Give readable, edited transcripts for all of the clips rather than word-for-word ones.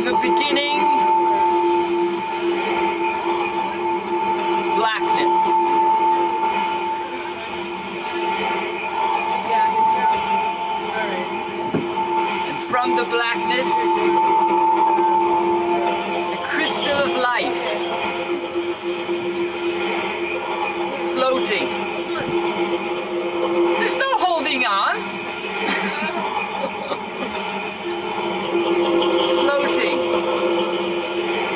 the beginning, blackness. And from the blackness, the crystal of life, floating. There's no holding on. Floating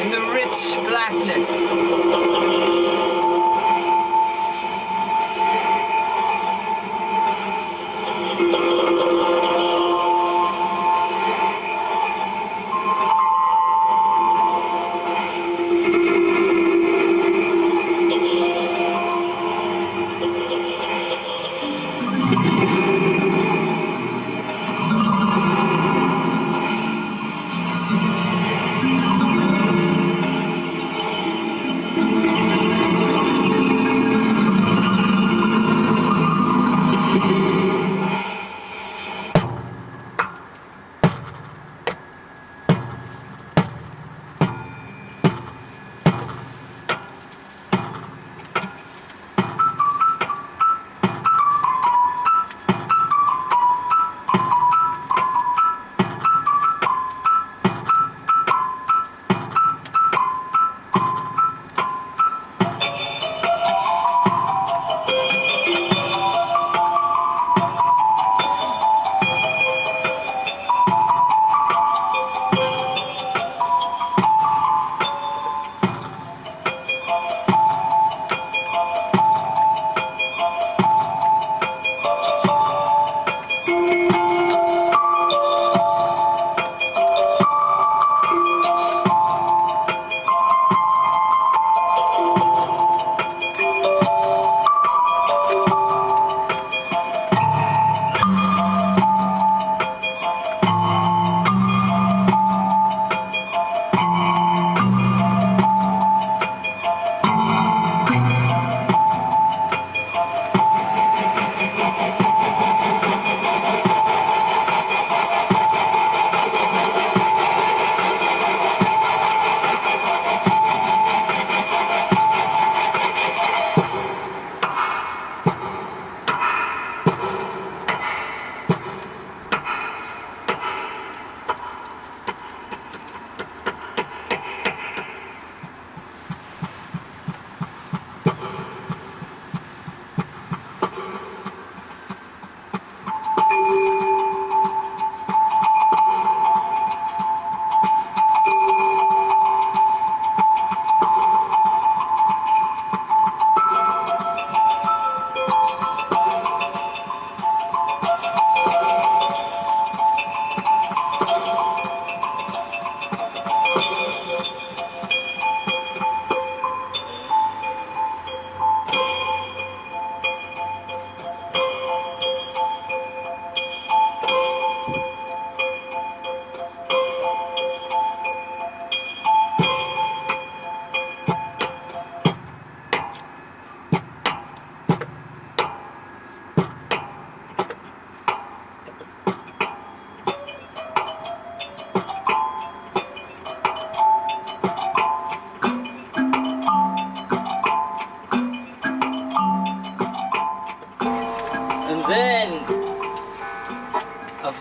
in the rich blackness.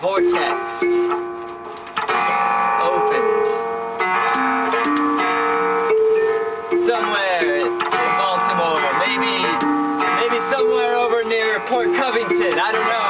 Vortex opened somewhere in Baltimore, maybe somewhere over near Port Covington, I don't know.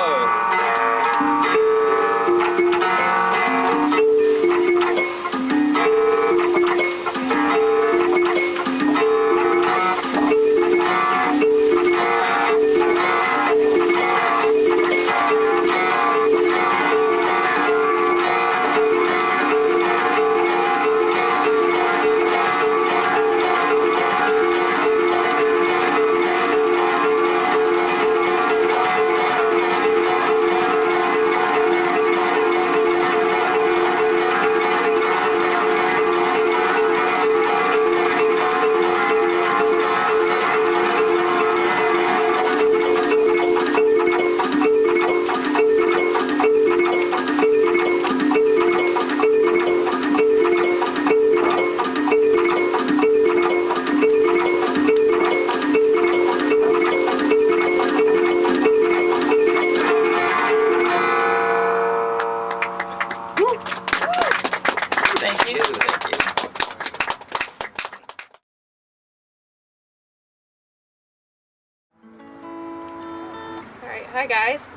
guys.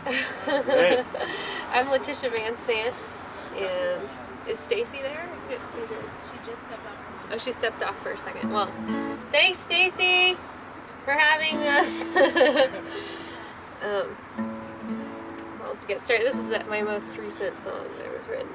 Hey. I'm Letitia Van Sant, and is Stacy there? I can't see her. She just stepped off. Oh, she stepped off for a second. Well, thanks, Stacy, for having us. Well, let's get started. This is my most recent song that was written.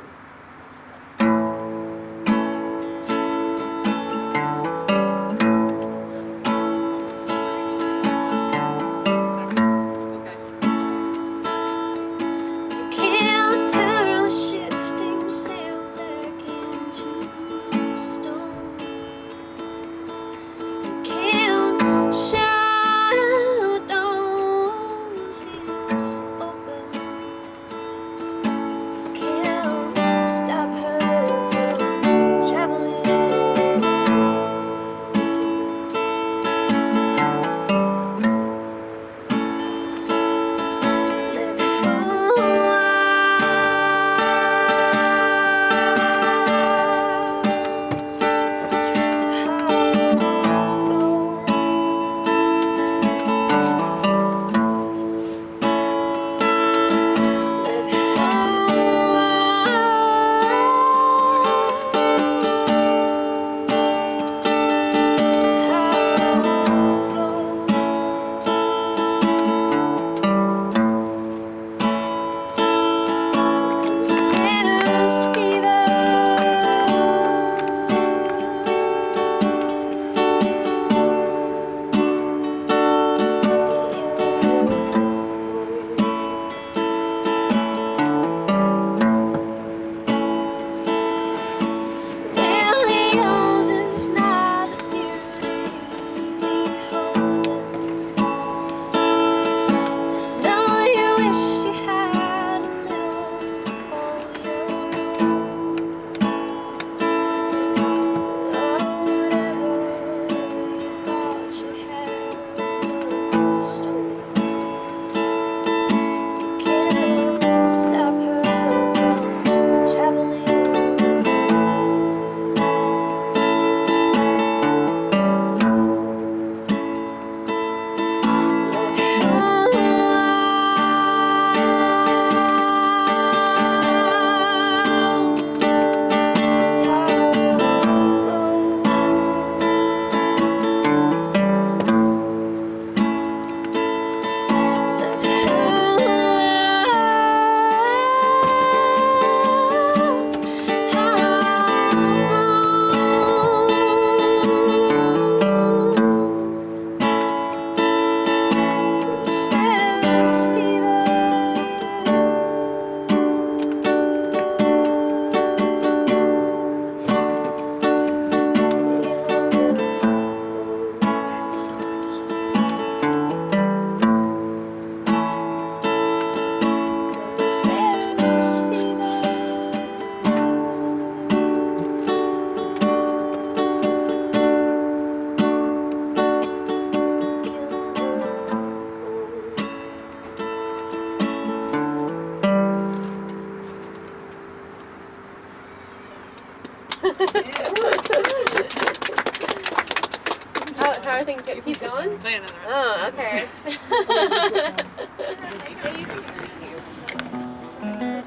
How are things going? Keep going? Play another one. Oh, okay.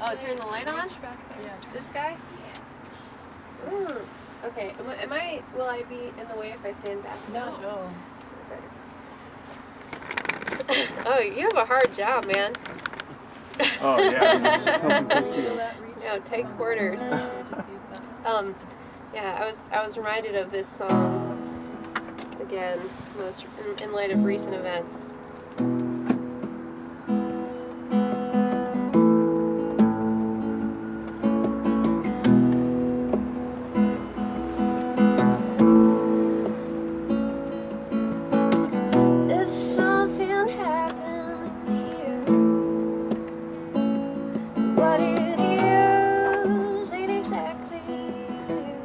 Oh, turn the light on? This guy? Ooh. Okay. Will I be in the way if I stand back? No. Okay. Oh, you have a hard job, man. Oh yeah. Yeah, tight quarters. Yeah, I was reminded of this song again, most in light of recent events. There's something happening here. What it is ain't exactly clear.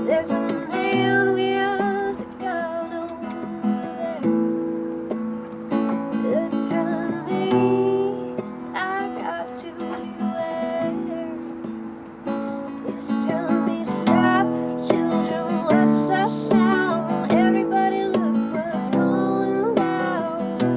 There's a man with a gun over there. They're telling me I got to beware. He's telling me stop, children, what's that sound? Everybody look what's going down.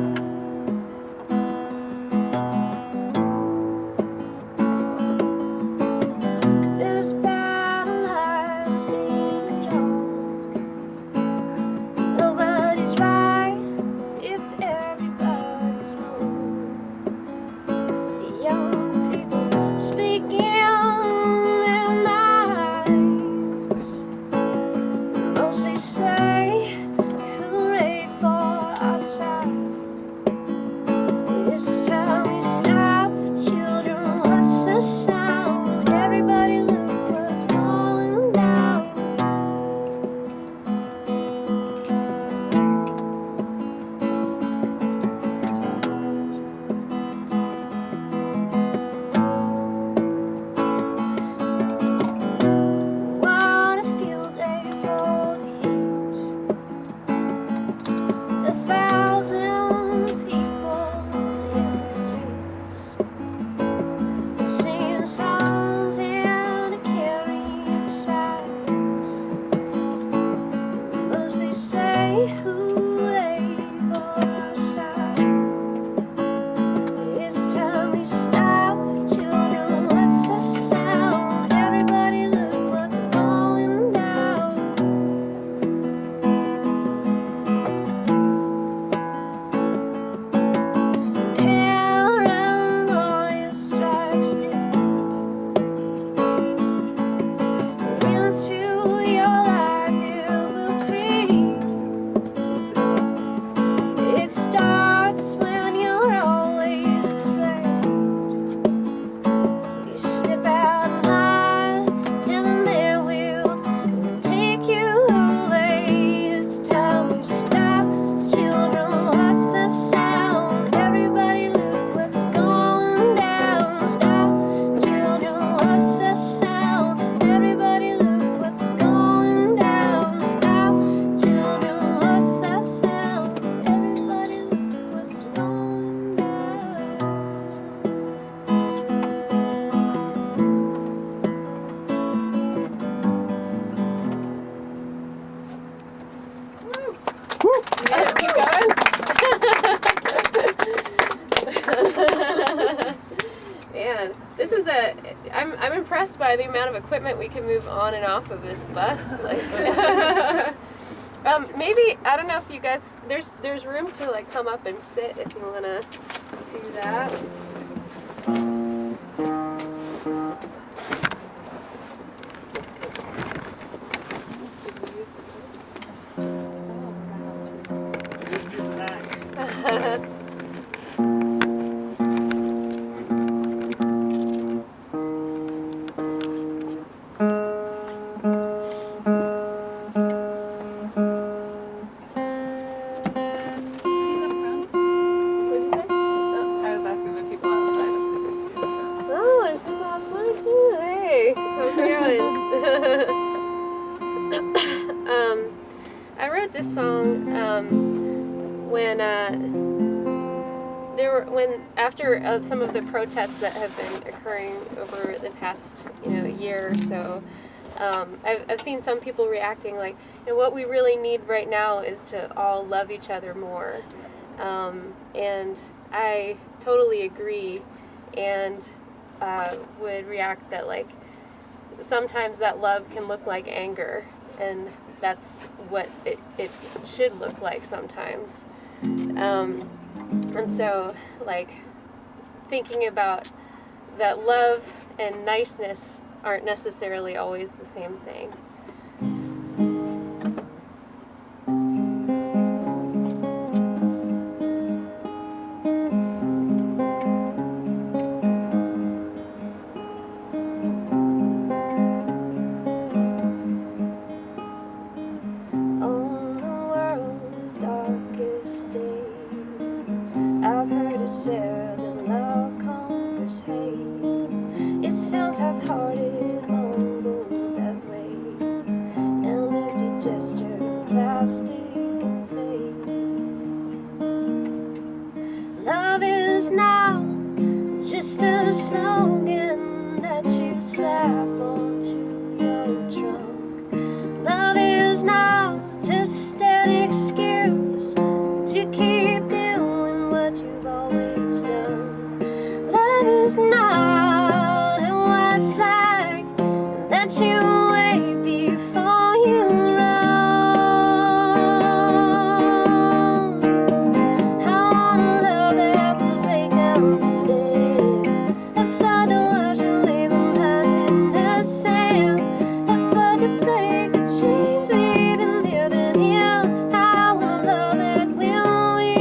This is a. I'm impressed by the amount of equipment we can move on and off of this bus. Like, maybe I don't know if you guys. There's room to like come up and sit if you wanna do that. I wrote this song after some of the protests that have been occurring over the past year or so. I've seen some people reacting like, what we really need right now is to all love each other more, and I totally agree, and would react that like sometimes that love can look like anger, and that's what it should look like sometimes. And so, like, thinking about that love and niceness aren't necessarily always the same thing. I've heard it said that love conquers hate. It sounds half-hearted, mumbled that way. An empty gesture, plastic and fake. Love is now just a slogan that you slap onto your trunk. Love is now just an excuse to keep doing what you've always done. Love is not a white flag that you wave before you run. I want a love that will break down the dead. A flood to wash away the blood in the sand. A flood to break the chains we've been living in. I want a love that will win.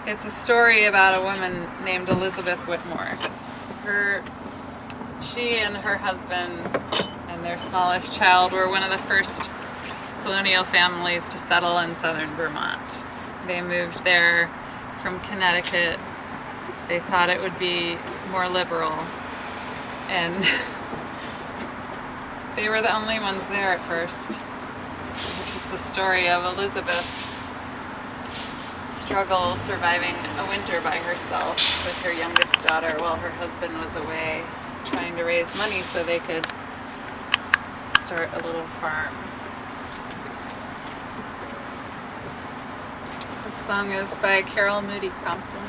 it's a story about a woman named Elizabeth Whitmore. She and her husband and their smallest child were one of the first colonial families to settle in southern Vermont. They moved there from Connecticut. They thought it would be more liberal, and they were the only ones there at first. This is the story of Elizabeth's struggle surviving a winter by herself with her youngest daughter while her husband was away trying to raise money so they could start a little farm. This song is by Carol Moody Crompton.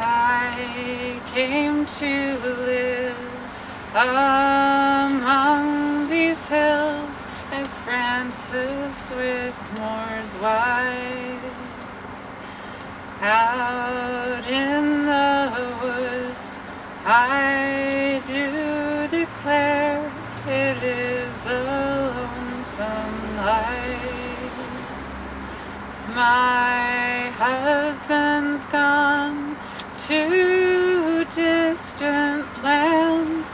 I came to live among these hills as Francis Whitmore's wife. Out in the woods, I do declare it is a lonesome life. My husband's gone to distant lands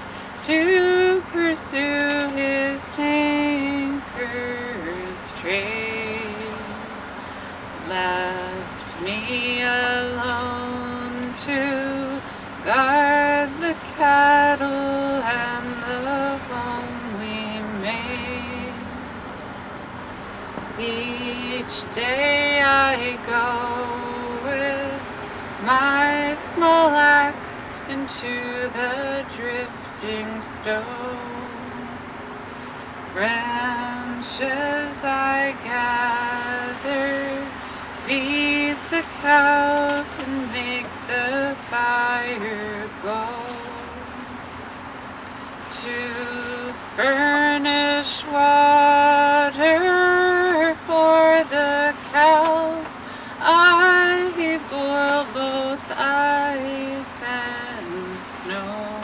to pursue his tanker's trade. Left me alone to guard the cattle and the home we made. Each day I go with my small axe into the drifting stone. Branches I gather, feed the cows and make the fire go. To furnish water for the cows, I boil both ice and snow,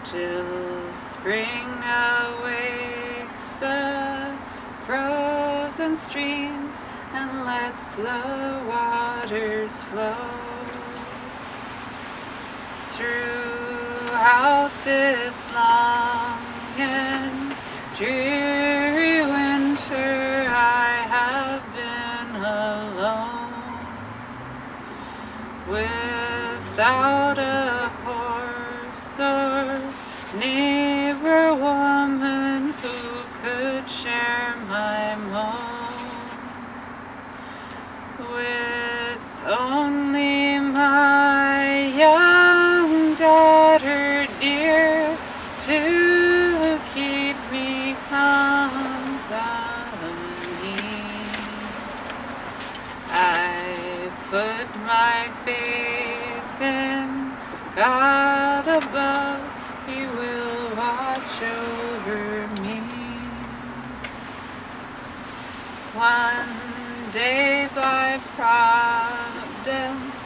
till spring awakes the frozen streams and lets the waters flow. Throughout this long and dreary winter I have been alone, without a horse or neighbor woman who could share my moan, with only my young daughter dear to keep me company. I put my faith in God above, He will watch over me. One day by providence,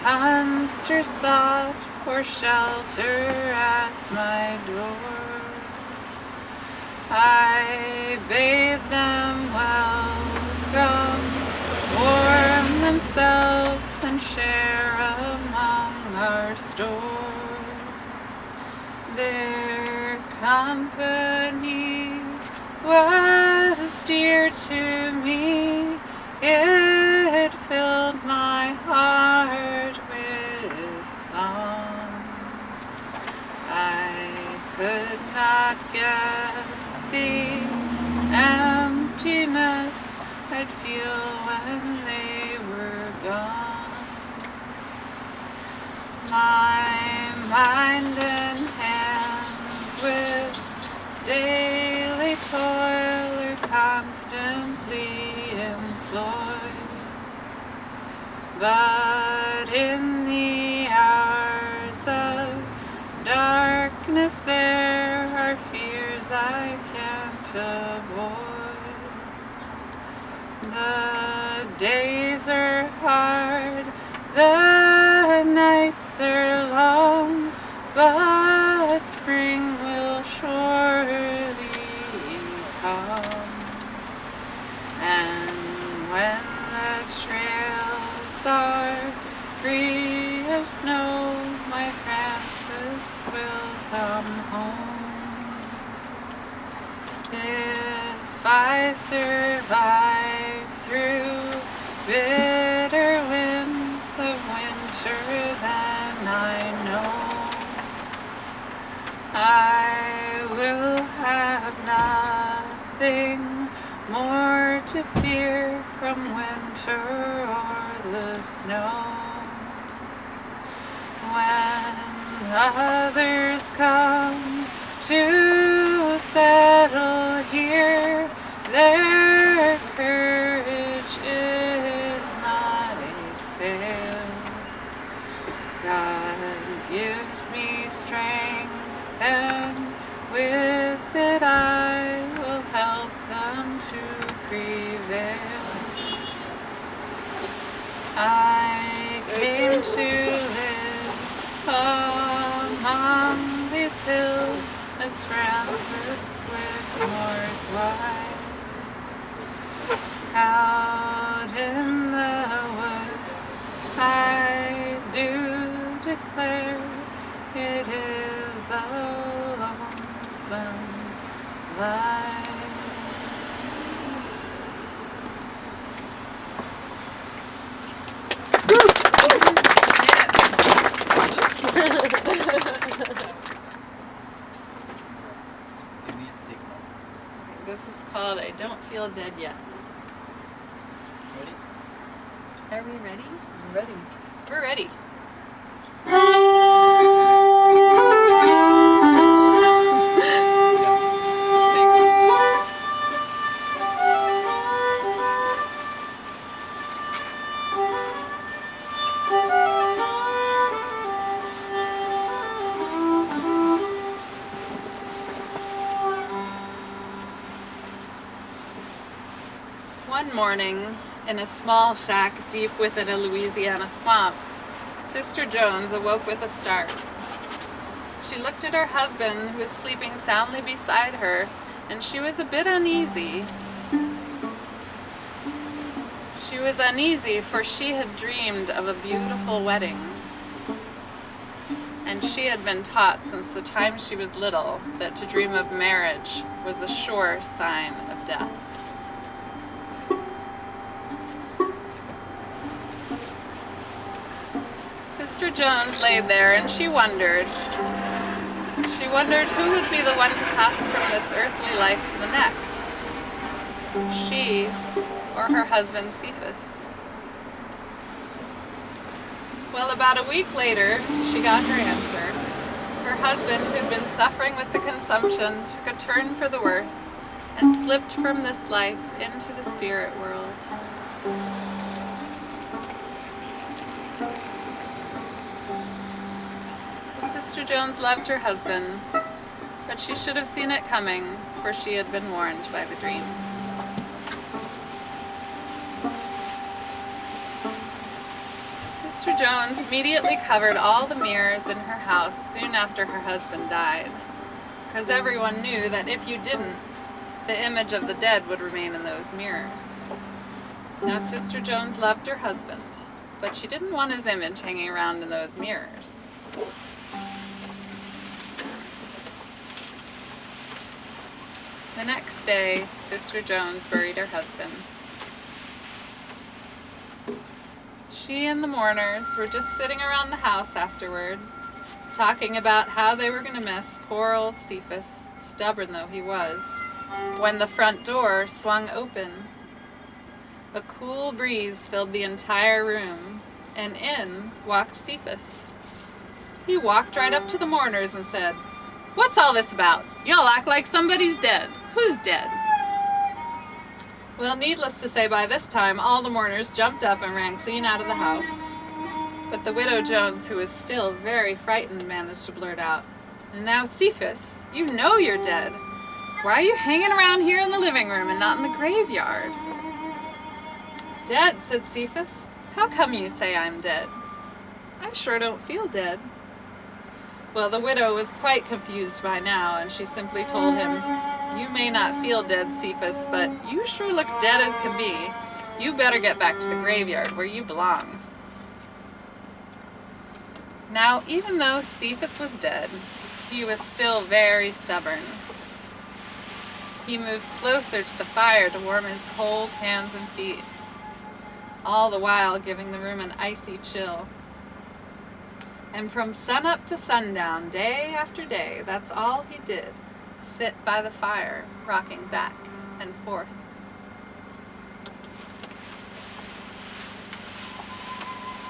hunters sought for shelter at my door. I bade them welcome, warm themselves and share among our store. Their company was dear to me, it filled my heart with song. I could not guess the emptiness I'd feel when they were gone. My mind and hands with daily toil constantly employed. But in the hours of darkness there are fears I can't avoid. The days are hard, the nights are long, but spring will surely come. And when the trails are free of snow, my Francis will come home. If I survive through bitter winds of winter, then I know I will have nothing more to fear from winter or the snow. When others come to settle here, their courage is not fail. God gives me strength, and with it I will help them to prevail. I came to live among these hills as Francis Whitmore's wife. Out in the woods I do declare it is a lonesome life. Just give me a signal. This is called I Don't Feel Dead Yet. Ready? Are we ready? I'm ready. We're ready. One morning, in a small shack deep within a Louisiana swamp, Sister Jones awoke with a start. She looked at her husband, who was sleeping soundly beside her, and she was a bit uneasy. She was uneasy, for she had dreamed of a beautiful wedding. And she had been taught since the time she was little that to dream of marriage was a sure sign of death. Sister Jones lay there and she wondered. She wondered who would be the one to pass from this earthly life to the next. She or her husband Cephas. Well, about a week later, she got her answer. Her husband, who'd been suffering with the consumption, took a turn for the worse and slipped from this life into the spirit world. Sister Jones loved her husband, but she should have seen it coming, for she had been warned by the dream. Sister Jones immediately covered all the mirrors in her house soon after her husband died, because everyone knew that if you didn't, the image of the dead would remain in those mirrors. Now, Sister Jones loved her husband, but she didn't want his image hanging around in those mirrors. The next day, Sister Jones buried her husband. She and the mourners were just sitting around the house afterward, talking about how they were going to miss poor old Cephas, stubborn though he was, when the front door swung open. A cool breeze filled the entire room, and in walked Cephas. He walked right up to the mourners and said, "What's all this about? Y'all act like somebody's dead. Who's dead?" Well, needless to say, by this time, all the mourners jumped up and ran clean out of the house. But the widow Jones, who was still very frightened, managed to blurt out, "Now, Cephas, you know you're dead. Why are you hanging around here in the living room and not in the graveyard?" "Dead," said Cephas. "How come you say I'm dead? I sure don't feel dead." Well, the widow was quite confused by now, and she simply told him, "You may not feel dead, Cephas, but you sure look dead as can be. You better get back to the graveyard where you belong." Now, even though Cephas was dead, he was still very stubborn. He moved closer to the fire to warm his cold hands and feet, all the while giving the room an icy chill. And from sunup to sundown, day after day, that's all he did, sit by the fire, rocking back and forth.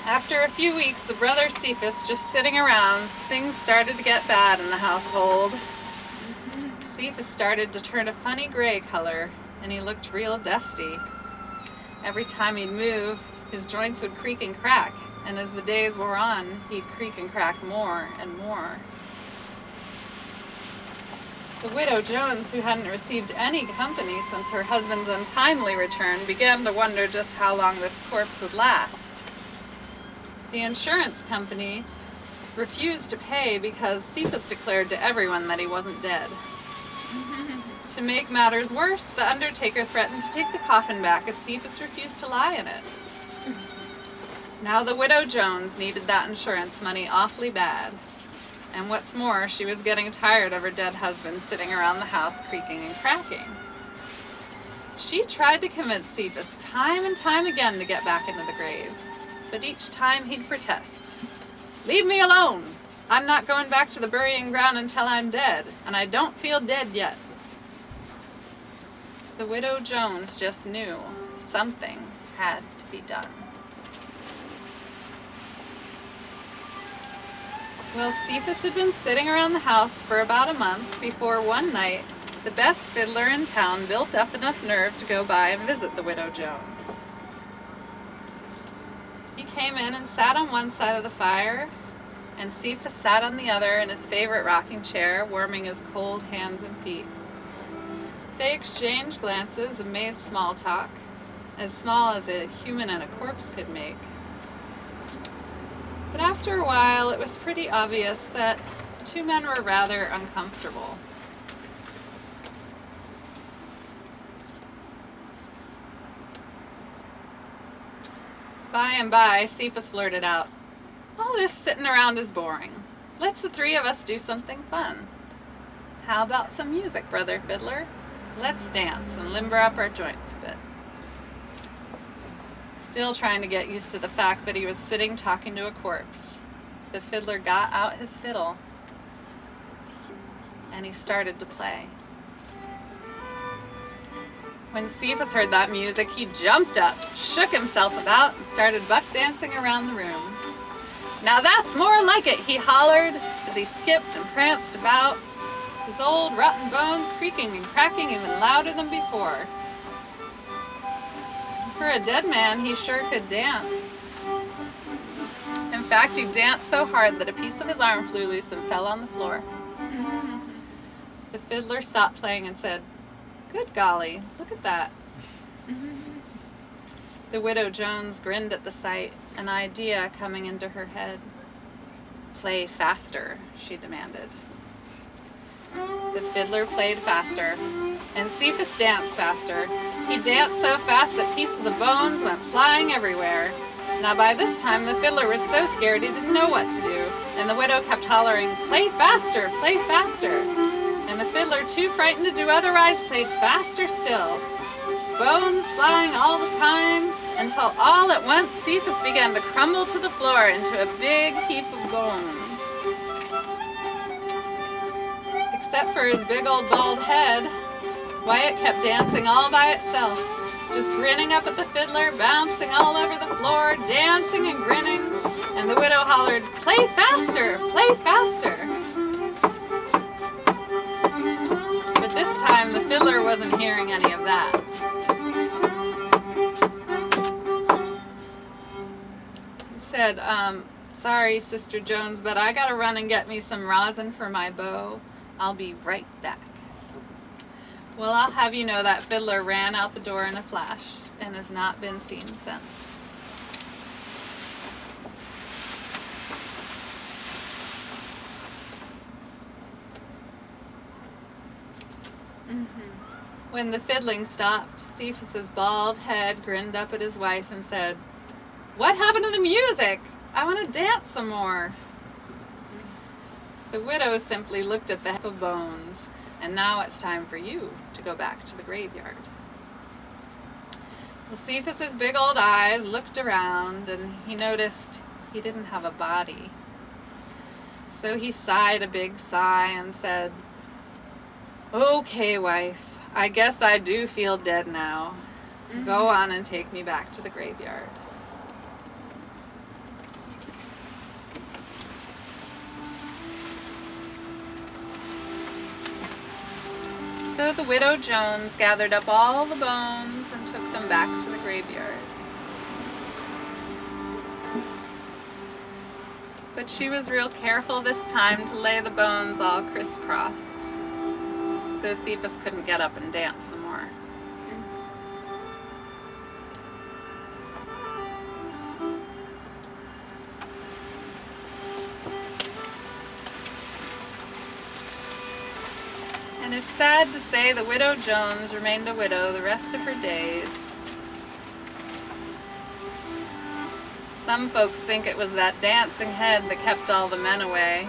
After a few weeks of Brother Cephas just sitting around, things started to get bad in the household. Cephas started to turn a funny gray color, and he looked real dusty. Every time he'd move, his joints would creak and crack, and as the days wore on, he'd creak and crack more and more. The widow Jones, who hadn't received any company since her husband's untimely return, began to wonder just how long this corpse would last. The insurance company refused to pay because Cephas declared to everyone that he wasn't dead. To make matters worse, the undertaker threatened to take the coffin back as Cephas refused to lie in it. Now the widow Jones needed that insurance money awfully bad. And what's more, she was getting tired of her dead husband sitting around the house creaking and cracking. She tried to convince Cephas time and time again to get back into the grave, but each time he'd protest. "Leave me alone! I'm not going back to the burying ground until I'm dead, and I don't feel dead yet." The widow Jones just knew something had to be done. Well, Cephas had been sitting around the house for about a month before one night the best fiddler in town built up enough nerve to go by and visit the widow Jones. He came in and sat on one side of the fire, and Cephas sat on the other in his favorite rocking chair, warming his cold hands and feet. They exchanged glances and made small talk, as small as a human and a corpse could make. But after a while, it was pretty obvious that the two men were rather uncomfortable. By and by, Cephas blurted out, "All this sitting around is boring. Let's the three of us do something fun. How about some music, brother fiddler? Let's dance and limber up our joints a bit." Still trying to get used to the fact that he was sitting talking to a corpse, the fiddler got out his fiddle and he started to play. When Cephas heard that music, he jumped up, shook himself about, and started buck dancing around the room. "Now that's more like it," he hollered as he skipped and pranced about, his old rotten bones creaking and cracking even louder than before. For a dead man, he sure could dance. In fact, he danced so hard that a piece of his arm flew loose and fell on the floor. The fiddler stopped playing and said, "Good golly, look at that." The widow Jones grinned at the sight, an idea coming into her head. "Play faster," she demanded. The fiddler played faster, and Cephas danced faster. He danced so fast that pieces of bones went flying everywhere. Now by this time the fiddler was so scared he didn't know what to do, and the widow kept hollering, "Play faster, play faster." And the fiddler, too frightened to do otherwise, played faster still. Bones flying all the time, until all at once Cephas began to crumble to the floor into a big heap of bones. Except for his big old bald head, Wyatt kept dancing all by itself, just grinning up at the fiddler, bouncing all over the floor, dancing and grinning, and the widow hollered, "Play faster, play faster." But this time the fiddler wasn't hearing any of that. said, sorry, Sister Jones, but I gotta run and get me some rosin for my bow. I'll be right back. Well, I'll have you know that fiddler ran out the door in a flash and has not been seen since. When the fiddling stopped, Cephas's bald head grinned up at his wife and said, "What happened to the music? I want to dance some more." The widow simply looked at the heap of bones, and now it's time for you to go back to the graveyard. Well, Cephas's big old eyes looked around, and he noticed he didn't have a body. So he sighed a big sigh and said, "Okay, wife. I guess I do feel dead now. Go on and take me back to the graveyard." So the widow Jones gathered up all the bones and took them back to the graveyard. But she was real careful this time to lay the bones all crisscrossed, so Cephas couldn't get up and dance some more. And it's sad to say the widow Jones remained a widow the rest of her days. Some folks think it was that dancing head that kept all the men away.